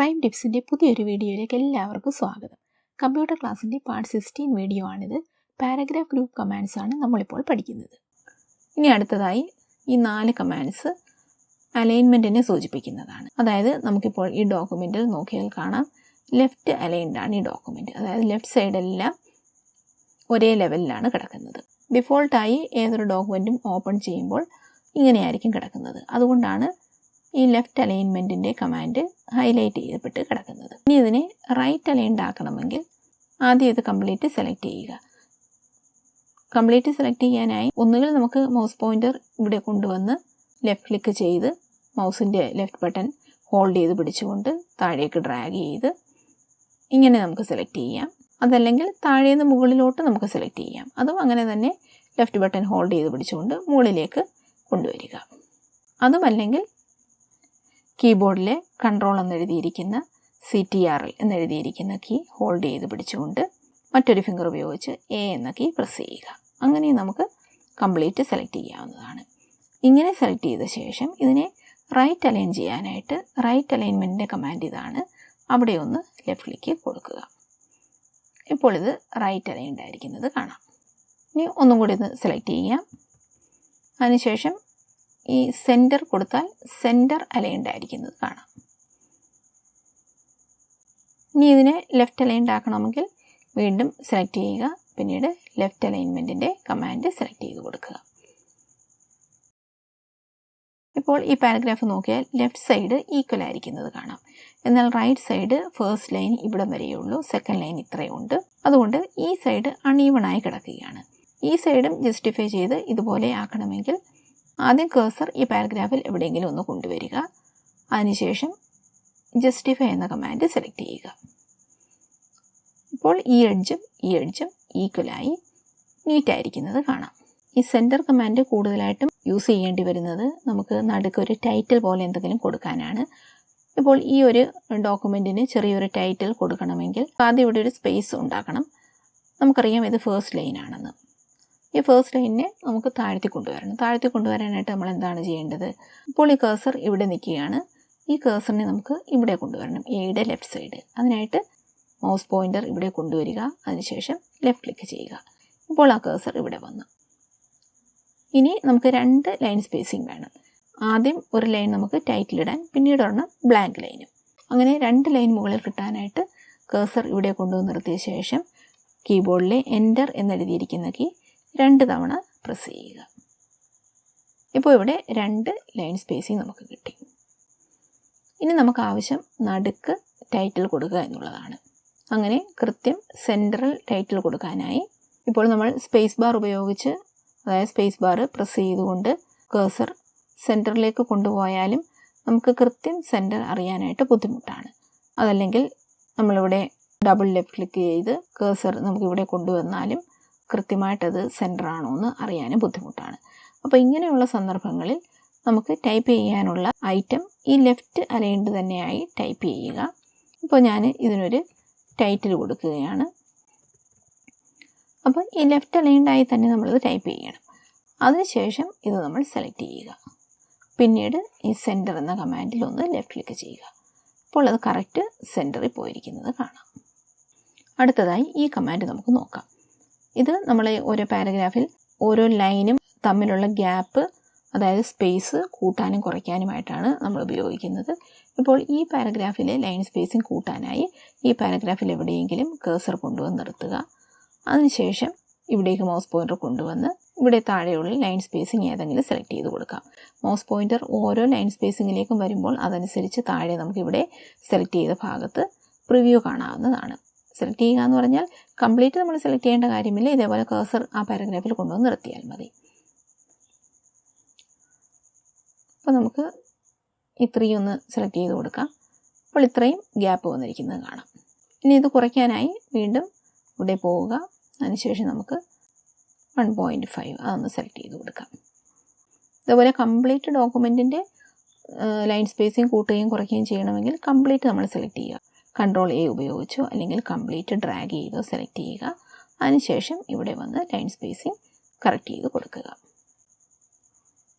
Prime ടിപ്സിൻ്റെ പുതിയൊരു വീഡിയോയിലേക്ക് എല്ലാവർക്കും സ്വാഗതം. കമ്പ്യൂട്ടർ ക്ലാസ്സിൻ്റെ പാർട്ട് 16 വീഡിയോ ആണിത്. പാരഗ്രാഫ് ഗ്രൂപ്പ് കമാൻഡ്സ് ആണ് നമ്മളിപ്പോൾ പഠിക്കുന്നത്. ഇനി അടുത്തതായി ഈ 4 കമാൻഡ്സ് അലൈൻമെൻറ്റിനെ സൂചിപ്പിക്കുന്നതാണ്. അതായത് നമുക്കിപ്പോൾ ഈ ഡോക്യുമെൻറ്റിൽ നോക്കിയാൽ കാണാം, ലെഫ്റ്റ് അലൈൻഡ് ആണ് ഈ ഡോക്യുമെൻറ്റ്. അതായത് ലെഫ്റ്റ് സൈഡെല്ലാം ഒരേ ലെവലിലാണ് കിടക്കുന്നത്. ഡിഫോൾട്ടായി ഏതൊരു ഡോക്യുമെൻറ്റും ഓപ്പൺ ചെയ്യുമ്പോൾ ഇങ്ങനെയായിരിക്കും കിടക്കുന്നത്. അതുകൊണ്ടാണ് ഈ ലെഫ്റ്റ് അലൈൻമെൻറ്റിൻ്റെ കമാൻഡ് ഹൈലൈറ്റ് ചെയ്യപ്പെട്ട് കിടക്കുന്നത്. ഇനി ഇതിനെ റൈറ്റ് അലൈൻഡ് ആക്കണമെങ്കിൽ ആദ്യം ഇത് കംപ്ലീറ്റ് സെലക്ട് ചെയ്യുക. കംപ്ലീറ്റ് സെലക്ട് ചെയ്യാനായി ഒന്നുകിൽ നമുക്ക് മൗസ് പോയിൻ്റർ ഇവിടെ കൊണ്ടുവന്ന് ലെഫ്റ്റ് ക്ലിക്ക് ചെയ്ത് മൗസിൻ്റെ ലെഫ്റ്റ് ബട്ടൺ ഹോൾഡ് ചെയ്ത് പിടിച്ചുകൊണ്ട് താഴേക്ക് ഡ്രാഗ് ചെയ്ത് ഇങ്ങനെ നമുക്ക് സെലക്ട് ചെയ്യാം. അതല്ലെങ്കിൽ താഴേന്ന് മുകളിലോട്ട് നമുക്ക് സെലക്ട് ചെയ്യാം. അതും അങ്ങനെ തന്നെ ലെഫ്റ്റ് ബട്ടൺ ഹോൾഡ് ചെയ്ത് പിടിച്ചുകൊണ്ട് മുകളിലേക്ക് കൊണ്ടുവരിക. അതുമല്ലെങ്കിൽ കീബോർഡിലെ കൺട്രോൾ എന്നെഴുതിയിരിക്കുന്ന CTRL എന്നെഴുതിയിരിക്കുന്ന കീ ഹോൾഡ് ചെയ്ത് പിടിച്ചുകൊണ്ട് മറ്റൊരു ഫിംഗർ ഉപയോഗിച്ച് A എന്ന കീ പ്രസ് ചെയ്യുക. അങ്ങനെ നമുക്ക് കംപ്ലീറ്റ് സെലക്ട് ചെയ്യാവുന്നതാണ്. ഇങ്ങനെ സെലക്ട് ചെയ്ത ശേഷം ഇതിനെ റൈറ്റ് അലൈൻ ചെയ്യാനായിട്ട് റൈറ്റ് അലൈൻമെൻറ്റിൻ്റെ കമാൻഡ് ഇതാണ്. അവിടെ ഒന്ന് ലെഫ്റ്റ് ക്ലിക്ക് കൊടുക്കുക. ഇപ്പോൾ ഇത് റൈറ്റ് അലൈൻഡ് ആയിരിക്കുന്നത് കാണാം. ഇനി ഒന്നും കൂടി ഇത് സെലക്ട് ചെയ്യാം. അതിനുശേഷം ഈ സെൻറ്റർ കൊടുത്താൽ സെൻറ്റർ അലൈൻഡ് ആയിരിക്കുന്നത് കാണാം. ഇനി ഇതിനെ ലെഫ്റ്റ് അലൈൻഡ് ആക്കണമെങ്കിൽ വീണ്ടും സെലക്ട് ചെയ്യുക. പിന്നീട് ലെഫ്റ്റ് അലൈൻമെൻറ്റിൻ്റെ കമാൻഡ് സെലക്ട് ചെയ്ത് കൊടുക്കുക. ഇപ്പോൾ ഈ പാരഗ്രാഫ് നോക്കിയാൽ ലെഫ്റ്റ് സൈഡ് ഈക്വൽ ആയിരിക്കുന്നത് കാണാം. എന്നാൽ റൈറ്റ് സൈഡ് ഫസ്റ്റ് ലൈൻ ഇവിടം വരെയുള്ളൂ, സെക്കൻഡ് ലൈൻ ഇത്രയുണ്ട്. അതുകൊണ്ട് ഈ സൈഡ് അൺഈവണായി കിടക്കുകയാണ്. ഈ സൈഡും ജസ്റ്റിഫൈ ചെയ്ത് ഇതുപോലെ ആക്കണമെങ്കിൽ ആദ്യം കേഴ്സർ ഈ പാരഗ്രാഫിൽ എവിടെയെങ്കിലും ഒന്ന് കൊണ്ടുവരിക. അതിനുശേഷം ജസ്റ്റിഫൈ എന്ന കമാൻഡ് സെലക്ട് ചെയ്യുക. ഇപ്പോൾ ഈ എഡ്ജും ഈക്വലായി നീറ്റായിരിക്കുന്നത് കാണാം. ഈ സെൻറ്റർ കമാൻഡ് കൂടുതലായിട്ടും യൂസ് ചെയ്യേണ്ടി വരുന്നത് നമുക്ക് നടുക്കൊരു ടൈറ്റിൽ പോലെ എന്തെങ്കിലും കൊടുക്കാനാണ്. ഇപ്പോൾ ഈ ഒരു ഡോക്യുമെൻറ്റിന് ചെറിയൊരു ടൈറ്റിൽ കൊടുക്കണമെങ്കിൽ ആദ്യം ഇവിടെ ഒരു സ്പേസ് ഉണ്ടാക്കണം. നമുക്കറിയാം ഇത് ഫസ്റ്റ് ലൈൻ ആണെന്ന്. ഈ ഫസ്റ്റ് ലൈനിനെ നമുക്ക് താഴ്ത്തി കൊണ്ടുവരണം. താഴ്ത്തി കൊണ്ടുവരാനായിട്ട് നമ്മൾ എന്താണ് ചെയ്യേണ്ടത്? ഇപ്പോൾ ഈ കേഴ്സർ ഇവിടെ നിൽക്കുകയാണ്. ഈ കേഴ്സറിനെ നമുക്ക് ഇവിടെ കൊണ്ടുവരണം, എയുടെ ലെഫ്റ്റ് സൈഡ്. അതിനായിട്ട് മൗസ് പോയിൻ്റർ ഇവിടെ കൊണ്ടുവരിക. അതിനുശേഷം ലെഫ്റ്റ് ക്ലിക്ക് ചെയ്യുക. ഇപ്പോൾ ആ കേഴ്സർ ഇവിടെ വന്നു. ഇനി നമുക്ക് 2 ലൈൻ സ്പേസിങ് വേണം. ആദ്യം ഒരു ലൈൻ നമുക്ക് ടൈറ്റിലിടാൻ, പിന്നീട് ഒരെണ്ണം ബ്ലാങ്ക് ലൈനും. അങ്ങനെ 2 ലൈൻ മുകളിൽ കിട്ടാനായിട്ട് കേഴ്സർ ഇവിടെ കൊണ്ടുവന്ന് നിർത്തിയ ശേഷം കീബോർഡിലെ എൻ്റർ എന്നെഴുതിയിരിക്കുന്ന കീ 2 തവണ പ്രസ് ചെയ്യുക. ഇപ്പോൾ ഇവിടെ 2 ലൈൻ സ്പേസിങ് നമുക്ക് കിട്ടി. ഇനി നമുക്ക് ആവശ്യം നടുക്ക് ടൈറ്റിൽ കൊടുക്കുക എന്നുള്ളതാണ്. അങ്ങനെ കൃത്യം സെൻട്രൽ ടൈറ്റിൽ കൊടുക്കാനായി ഇപ്പോൾ നമ്മൾ സ്പേസ് ബാർ ഉപയോഗിച്ച്, അതായത് സ്പേസ് ബാർ പ്രസ് ചെയ്തുകൊണ്ട് കേഴ്സർ സെൻറ്ററിലേക്ക് കൊണ്ടുപോയാലും നമുക്ക് കൃത്യം സെൻറ്റർ അറിയാനായിട്ട് ബുദ്ധിമുട്ടാണ്. അതല്ലെങ്കിൽ നമ്മളിവിടെ ഡബിൾ ലെഫ്റ്റ് ക്ലിക്ക് ചെയ്ത് കേഴ്സർ നമുക്കിവിടെ കൊണ്ടുവന്നാലും കൃത്യമായിട്ടത് സെൻറ്റർ ആണോ എന്ന് അറിയാനും ബുദ്ധിമുട്ടാണ്. അപ്പോൾ ഇങ്ങനെയുള്ള സന്ദർഭങ്ങളിൽ നമുക്ക് ടൈപ്പ് ചെയ്യാനുള്ള ഐറ്റം ഈ ലെഫ്റ്റ് അലൈൻഡ് തന്നെയായി ടൈപ്പ് ചെയ്യുക. ഇപ്പോൾ ഞാൻ ഇതിനൊരു ടൈറ്റിൽ കൊടുക്കുകയാണ്. അപ്പോൾ ഈ ലെഫ്റ്റ് അലൈൻഡായി തന്നെ നമ്മളിത് ടൈപ്പ് ചെയ്യണം. അതിനുശേഷം ഇത് നമ്മൾ സെലക്ട് ചെയ്യുക. പിന്നീട് ഈ സെൻറ്റർ എന്ന കമാൻഡിൽ ഒന്ന് ലെഫ്റ്റ് ക്ലിക്ക് ചെയ്യുക. അപ്പോൾ അത് കറക്റ്റ് സെൻറ്ററിൽ പോയിരിക്കുന്നത് കാണാം. അടുത്തതായി ഈ കമാൻഡ് നമുക്ക് നോക്കാം. ഇത് നമ്മൾ ഓരോ പാരഗ്രാഫിൽ ഓരോ ലൈനും തമ്മിലുള്ള ഗ്യാപ്പ്, അതായത് സ്പേസ് കൂട്ടാനും കുറയ്ക്കാനുമായിട്ടാണ് നമ്മൾ ഉപയോഗിക്കുന്നത്. ഇപ്പോൾ ഈ പാരഗ്രാഫിലെ ലൈൻ സ്പേസിങ് കൂട്ടാനായി ഈ പാരഗ്രാഫിൽ എവിടെയെങ്കിലും കേഴ്സർ കൊണ്ടുവന്ന് നിർത്തുക. അതിനുശേഷം ഇവിടേക്ക് മൗസ് പോയിൻ്റർ കൊണ്ടുവന്ന് ഇവിടെ താഴെയുള്ള ലൈൻ സ്പേസിങ് ഏതെങ്കിലും സെലക്ട് ചെയ്ത് കൊടുക്കാം. മൗസ് പോയിൻ്റർ ഓരോ ലൈൻ സ്പേസിങ്ങിലേക്കും വരുമ്പോൾ അതനുസരിച്ച് താഴെ നമുക്കിവിടെ സെലക്ട് ചെയ്ത ഭാഗത്ത് പ്രിവ്യൂ കാണാവുന്നതാണ്. സെലക്ട് ചെയ്യുക എന്ന് പറഞ്ഞാൽ കംപ്ലീറ്റ് നമ്മൾ സെലക്ട് ചെയ്യേണ്ട കാര്യമില്ല. ഇതേപോലെ കേഴ്സർ ആ പാരഗ്രാഫിൽ കൊണ്ടുവന്ന് നിർത്തിയാൽ മതി. അപ്പോൾ നമുക്ക് ഇത്രയും ഒന്ന് സെലക്ട് ചെയ്ത് കൊടുക്കാം. അപ്പോൾ ഇത്രയും ഗ്യാപ്പ് വന്നിരിക്കുന്നത് കാണാം. ഇനി ഇത് കുറയ്ക്കാനായി വീണ്ടും ഇവിടെ പോവുക. അതിനുശേഷം നമുക്ക് 1.5 അതൊന്ന് സെലക്ട് ചെയ്ത് കൊടുക്കാം. ഇതേപോലെ കംപ്ലീറ്റ് ഡോക്യുമെൻറ്റിൻ്റെ ലൈൻ സ്പേസിങ് കൂട്ടുകയും കുറയ്ക്കുകയും ചെയ്യണമെങ്കിൽ കംപ്ലീറ്റ് നമ്മൾ സെലക്ട് ചെയ്യുക. കൺട്രോൾ A ഉപയോഗിച്ചോ അല്ലെങ്കിൽ കംപ്ലീറ്റ് ഡ്രാഗ് ചെയ്തോ സെലക്ട് ചെയ്യുക. അതിനുശേഷം ഇവിടെ വന്ന് ലൈൻ സ്പേസിങ് കറക്റ്റ് ചെയ്ത് കൊടുക്കുക.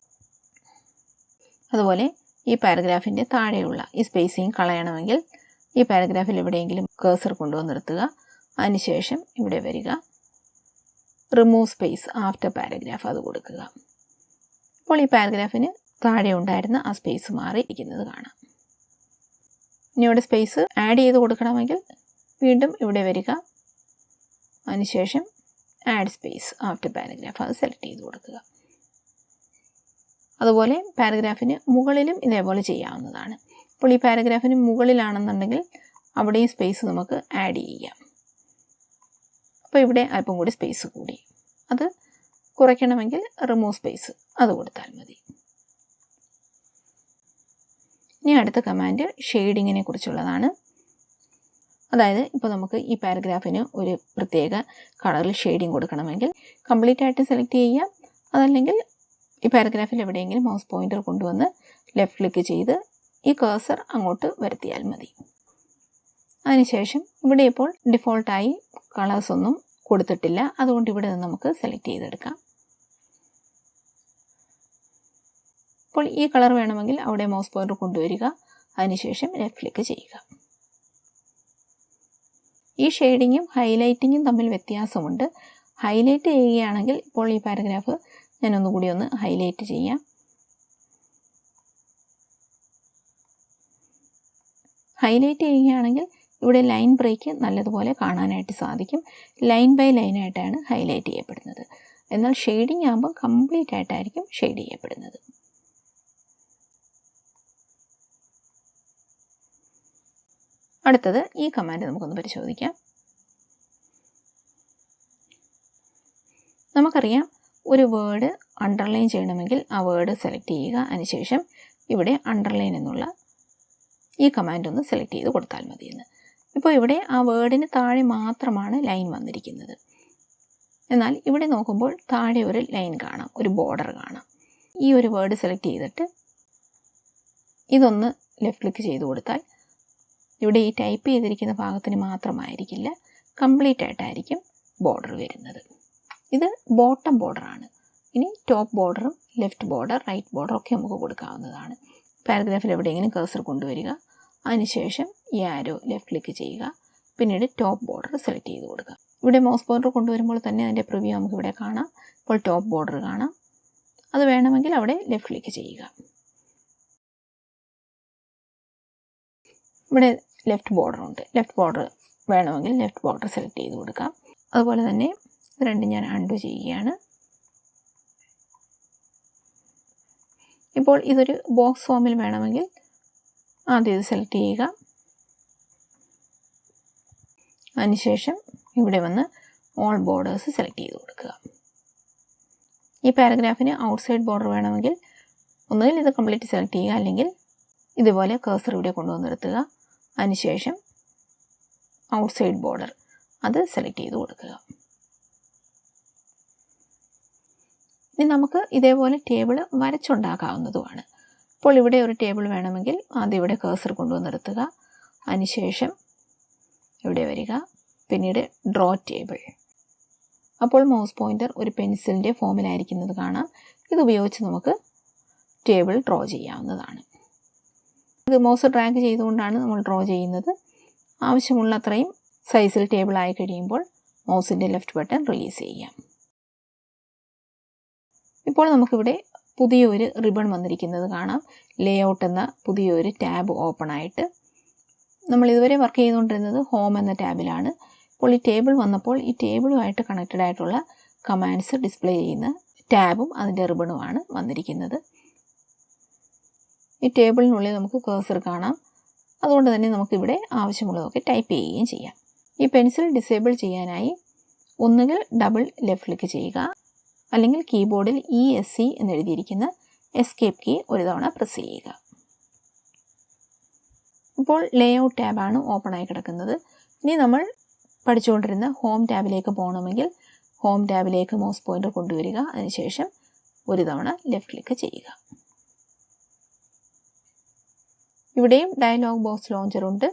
അതുപോലെ ഈ പാരഗ്രാഫിൻ്റെ താഴെയുള്ള ഈ സ്പേസിങ് കളയണമെങ്കിൽ ഈ പാരഗ്രാഫിൽ എവിടെയെങ്കിലും കേഴ്സർ കൊണ്ടുവന്ന് നിർത്തുക. അതിനുശേഷം ഇവിടെ വരിക, റിമൂവ് സ്പേസ് ആഫ്റ്റർ പാരഗ്രാഫ് അത് കൊടുക്കുക. അപ്പോൾ ഈ പാരഗ്രാഫിന് താഴെ ഉണ്ടായിരുന്ന ആ സ്പേസ് മാറിയിരിക്കുന്നത് കാണാം. ഇനി ഇവിടെ സ്പേസ് ആഡ് ചെയ്ത് കൊടുക്കണമെങ്കിൽ വീണ്ടും ഇവിടെ വരിക, അതിനുശേഷം ആഡ് സ്പേസ് ആഫ്റ്റർ പാരഗ്രാഫ് അത് സെലക്ട് ചെയ്ത് കൊടുക്കുക. അതുപോലെ പാരഗ്രാഫിന് മുകളിലും ഇതേപോലെ ചെയ്യാവുന്നതാണ്. അപ്പോൾ ഈ പാരഗ്രാഫിന് മുകളിലാണെന്നുണ്ടെങ്കിൽ അവിടെയും സ്പേസ് നമുക്ക് ആഡ് ചെയ്യാം. അപ്പോൾ ഇവിടെ അല്പം കൂടി സ്പേസ് കൂടി. അത് കുറയ്ക്കണമെങ്കിൽ റിമൂവ് സ്പേസ് അത് കൊടുത്താൽ മതി. ഇനി അടുത്ത കമാൻഡ് ഷെയ്ഡിങ്ങിനെ കുറിച്ചുള്ളതാണ്. അതായത് ഇപ്പോൾ നമുക്ക് ഈ പാരഗ്രാഫിന് ഒരു പ്രത്യേക കളറിൽ ഷെയ്ഡിങ് കൊടുക്കണമെങ്കിൽ കംപ്ലീറ്റ് ആയിട്ട് സെലക്ട് ചെയ്യാം. അതല്ലെങ്കിൽ ഈ പാരഗ്രാഫിൽ എവിടെയെങ്കിലും മൗസ് പോയിന്റർ കൊണ്ടുവന്ന് ലെഫ്റ്റ് ക്ലിക്ക് ചെയ്ത് ഈ കഴ്സർ അങ്ങോട്ട് വരുത്തിയാൽ മതി. അതിനുശേഷം ഇവിടെ ഇപ്പോൾ ഡിഫോൾട്ടായി കളേഴ്സ് ഒന്നും കൊടുത്തിട്ടില്ല, അതുകൊണ്ട് ഇവിടെ നിന്ന് നമുക്ക് സെലക്ട് ചെയ്തെടുക്കാം. അപ്പോൾ ഈ കളർ വേണമെങ്കിൽ അവിടെ മൗസ് പോയിന്റർ കൊണ്ടുവരിക, അതിനുശേഷം ലെഫ്റ്റ് ക്ലിക്ക് ചെയ്യുക. ഈ ഷെയ്ഡിങ്ങും ഹൈലൈറ്റിങ്ങും തമ്മിൽ വ്യത്യാസമുണ്ട്. ഹൈലൈറ്റ് ചെയ്യുകയാണെങ്കിൽ ഇപ്പോൾ ഈ പാരഗ്രാഫ് ഞാൻ ഒന്നുകൂടി ഒന്ന് ഹൈലൈറ്റ് ചെയ്യാം. ഹൈലൈറ്റ് ചെയ്യുകയാണെങ്കിൽ ഇവിടെ ലൈൻ ബ്രേക്ക് നല്ലതുപോലെ കാണാനായിട്ട് സാധിക്കും. ലൈൻ ബൈ ലൈനായിട്ടാണ് ഹൈലൈറ്റ് ചെയ്യപ്പെടുന്നത്. എന്നാൽ ഷെയ്ഡിങ് ആകുമ്പോൾ കംപ്ലീറ്റ് ആയിട്ടായിരിക്കും ഷെയ്ഡ് ചെയ്യപ്പെടുന്നത്. അടുത്തത് ഈ കമാൻഡ് നമുക്കൊന്ന് പരിശോധിക്കാം. നമുക്കറിയാം ഒരു വേർഡ് അണ്ടർലൈൻ ചെയ്യണമെങ്കിൽ ആ വേർഡ് സെലക്ട് ചെയ്യുക, അതിനുശേഷം ഇവിടെ അണ്ടർലൈൻ എന്നുള്ള ഈ കമാൻഡ് ഒന്ന് സെലക്ട് ചെയ്ത് കൊടുത്താൽ മതിയെന്ന്. ഇപ്പോൾ ഇവിടെ ആ വേർഡിന് താഴെ മാത്രമാണ് ലൈൻ വന്നിരിക്കുന്നത്. എന്നാൽ ഇവിടെ നോക്കുമ്പോൾ താഴെ ഒരു ലൈൻ കാണാം, ഒരു ബോർഡർ കാണാം. ഈ ഒരു വേർഡ് സെലക്ട് ചെയ്തിട്ട് ഇതൊന്ന് ലെഫ്റ്റ് ക്ലിക്ക് ചെയ്ത് കൊടുത്താൽ ഇവിടെ ഈ ടൈപ്പ് ചെയ്തിരിക്കുന്ന ഭാഗത്തിന് മാത്രമായിരിക്കില്ല, കംപ്ലീറ്റ് ആയിട്ടായിരിക്കും ബോർഡർ വരുന്നത്. ഇത് ബോട്ടം ബോർഡറാണ്. ഇനി ടോപ്പ് ബോർഡറും ലെഫ്റ്റ് ബോർഡർ, റൈറ്റ് ബോർഡർ ഒക്കെ നമുക്ക് കൊടുക്കാവുന്നതാണ്. പാരഗ്രാഫിൽ എവിടെയെങ്കിലും കഴ്സർ കൊണ്ടുവരിക, അതിനുശേഷം ഈ ആരോ ലെഫ്റ്റ് ക്ലിക്ക് ചെയ്യുക, പിന്നീട് ടോപ്പ് ബോർഡർ സെലക്ട് ചെയ്ത് കൊടുക്കുക. ഇവിടെ മൗസ് പോയിന്റർ കൊണ്ടുവരുമ്പോൾ തന്നെ അതിൻ്റെ പ്രിവ്യൂ നമുക്ക് ഇവിടെ കാണാം. ഇപ്പോൾ ടോപ്പ് ബോർഡർ കാണാം. അത് വേണമെങ്കിൽ അവിടെ ലെഫ്റ്റ് ക്ലിക്ക് ചെയ്യുക. ഇവിടെ ലെഫ്റ്റ് ബോർഡർ ഉണ്ട്. ലെഫ്റ്റ് ബോർഡർ വേണമെങ്കിൽ ലെഫ്റ്റ് ബോർഡർ സെലക്ട് ചെയ്ത് കൊടുക്കാം. അതുപോലെ തന്നെ ഇത് രണ്ടും ഞാൻ അൺഡു ചെയ്യുകയാണ്. ഇപ്പോൾ ഇതൊരു ബോക്സ് ഫോമിൽ വേണമെങ്കിൽ ആദ്യം ഇത് സെലക്ട് ചെയ്യുക, അതിനുശേഷം ഇവിടെ വന്ന് ഓൾ ബോർഡേഴ്സ് സെലക്ട് ചെയ്ത് കൊടുക്കുക. ഈ പാരഗ്രാഫിന് ഔട്ട്സൈഡ് ബോർഡർ വേണമെങ്കിൽ ഒന്നുകിൽ ഇത് കംപ്ലീറ്റ് സെലക്ട് ചെയ്യുക, അല്ലെങ്കിൽ ഇതുപോലെ കഴ്സർ ഇവിടെ കൊണ്ടുവന്ന് നിർത്തുക, അതിനുശേഷം ഔട്ട്സൈഡ് ബോർഡർ അത് സെലക്ട് ചെയ്ത് കൊടുക്കുക. ഇനി നമുക്ക് ഇതേപോലെ ടേബിൾ വരച്ചുണ്ടാക്കാവുന്നതുമാണ്. ഇപ്പോൾ ഇവിടെ ഒരു ടേബിൾ വേണമെങ്കിൽ ആദ്യം ഇവിടെ കഴ്സർ കൊണ്ടുവന്ന് നിർത്തുക, അതിനുശേഷം ഇവിടെ വരിക, പിന്നീട് ഡ്രോ ടേബിൾ. അപ്പോൾ മൗസ് പോയിന്റർ ഒരു പെൻസിലിൻ്റെ ഫോമിലായിരിക്കുന്നത് കാണാം. ഇതുപയോഗിച്ച് നമുക്ക് ടേബിൾ ഡ്രോ ചെയ്യാവുന്നതാണ്. ഇത് മൗസ് ഡ്രാഗ് ചെയ്തുകൊണ്ടാണ് നമ്മൾ ഡ്രോ ചെയ്യുന്നത്. ആവശ്യമുള്ള അത്രയും സൈസിൽ ടേബിൾ ആയി കഴിയുമ്പോൾ മൗസിൻ്റെ ലെഫ്റ്റ് ബട്ടൺ റിലീസ് ചെയ്യാം. ഇപ്പോൾ നമുക്കിവിടെ പുതിയൊരു റിബൺ വന്നിരിക്കുന്നത് കാണാം. ലേഔട്ട് എന്ന പുതിയൊരു ടാബ് ഓപ്പൺ ആയിട്ട്. നമ്മൾ ഇതുവരെ വർക്ക് ചെയ്തുകൊണ്ടിരുന്നത് ഹോം എന്ന ടാബിലാണ്. ഇപ്പോൾ ഈ ടേബിൾ വന്നപ്പോൾ ഈ ടേബിളുമായിട്ട് കണക്റ്റഡ് ആയിട്ടുള്ള കമാൻഡ്സ് ഡിസ്പ്ലേ ചെയ്യുന്ന ടാബും അതിൻ്റെ റിബണുമാണ് വന്നിരിക്കുന്നത്. ഈ ടേബിളിനുള്ളിൽ നമുക്ക് കഴ്സർ കാണാം. അതുകൊണ്ട് തന്നെ നമുക്കിവിടെ ആവശ്യമുള്ളതൊക്കെ ടൈപ്പ് ചെയ്യുകയും ചെയ്യാം. ഈ പെൻസിൽ ഡിസേബിൾ ചെയ്യാനായി ഒന്നുകിൽ ഡബിൾ ലെഫ്റ്റ് ക്ലിക്ക് ചെയ്യുക, അല്ലെങ്കിൽ കീബോർഡിൽ ESC എന്നെഴുതിയിരിക്കുന്ന എസ്കേപ്പ് കീ ഒരു തവണ പ്രസ് ചെയ്യുക. ഇപ്പോൾ ലേഔട്ട് ടാബാണ് ഓപ്പൺ ആയി കിടക്കുന്നത്. ഇനി നമ്മൾ പഠിച്ചുകൊണ്ടിരുന്ന ഹോം ടാബിലേക്ക് പോകണമെങ്കിൽ ഹോം ടാബിലേക്ക് മൗസ് പോയിന്റർ കൊണ്ടുവരിക, അതിനുശേഷം ഒരു തവണ ലെഫ്റ്റ് ക്ലിക്ക് ചെയ്യുക. ഇവിടെയും ഡയലോഗ് ബോക്സ് ലോഞ്ചർ ഉണ്ട്.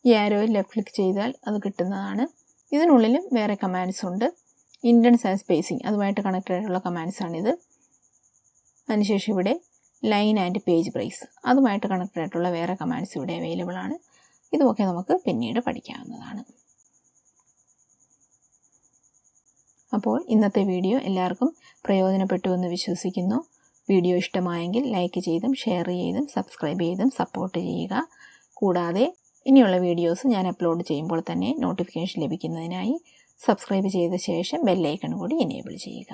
ഈ ആരോയിൽ ലെഫ്റ്റ് ക്ലിക്ക് ചെയ്താൽ അത് കിട്ടുന്നതാണ്. ഇതിനുള്ളിലും വേറെ കമാൻഡ്സ് ഉണ്ട്. ഇൻഡൻസ് ആൻഡ് സ്പേസിങ് അതുമായിട്ട് കണക്റ്റഡ് ആയിട്ടുള്ള കമാൻഡ്സ് ആണിത്. അതിനുശേഷം ഇവിടെ ലൈൻ ആൻഡ് പേജ് ബ്രേക്സ്, അതുമായിട്ട് കണക്റ്റഡ് ആയിട്ടുള്ള വേറെ കമാൻഡ്സ് ഇവിടെ അവൈലബിൾ ആണ്. ഇതുമൊക്കെ നമുക്ക് പിന്നീട് പഠിക്കാവുന്നതാണ്. അപ്പോൾ ഇന്നത്തെ വീഡിയോ എല്ലാവർക്കും പ്രയോജനപ്പെട്ടു എന്ന് വിശ്വസിക്കുന്നു. വീഡിയോ ഇഷ്ടമായെങ്കിൽ ലൈക്ക് ചെയ്തും ഷെയർ ചെയ്തും സബ്സ്ക്രൈബ് ചെയ്തും സപ്പോർട്ട് ചെയ്യുക. കൂടാതെ ഇനിയുള്ള വീഡിയോസ് ഞാൻ അപ്ലോഡ് ചെയ്യുമ്പോൾ തന്നെ നോട്ടിഫിക്കേഷൻ ലഭിക്കുന്നതിനായി സബ്സ്ക്രൈബ് ചെയ്ത ശേഷം ബെൽ ഐക്കൺ കൂടി എനേബിൾ ചെയ്യുക.